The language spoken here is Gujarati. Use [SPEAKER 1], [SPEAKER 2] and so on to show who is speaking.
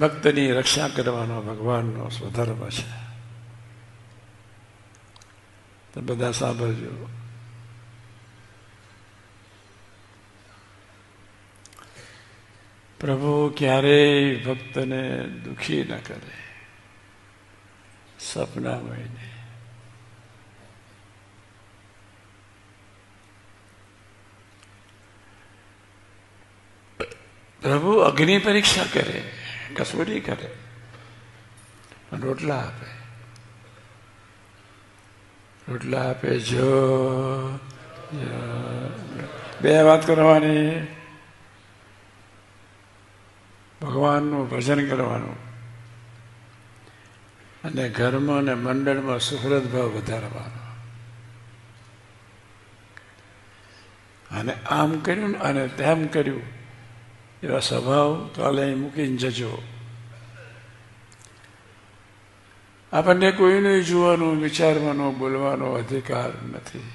[SPEAKER 1] ભક્તની રક્ષા કરવાનો ભગવાનનો સ્વધર્મ છે. તો બધા સાંભળજો. પ્રભુ ક્યારેય ભક્તને દુઃખી ન કરે. સપનામાં નહીં. પ્રભુ અગ્નિ પરીક્ષા કરે, કસોટી કરે, રોટલા આપે. રોટલા આપે. જો બે વાત કરવાની, ભગવાનનું ભજન કરવાનું અને ઘરમાં અને મંડળમાં સુહૃદ ભાવ વધારવાનો. અને આમ કર્યું અને તેમ કર્યું એવા સ્વભાવ કાલે મૂકીને જજો. આપણને કોઈને જોવાનો, વિચારવાનો, બોલવાનો અધિકાર નથી.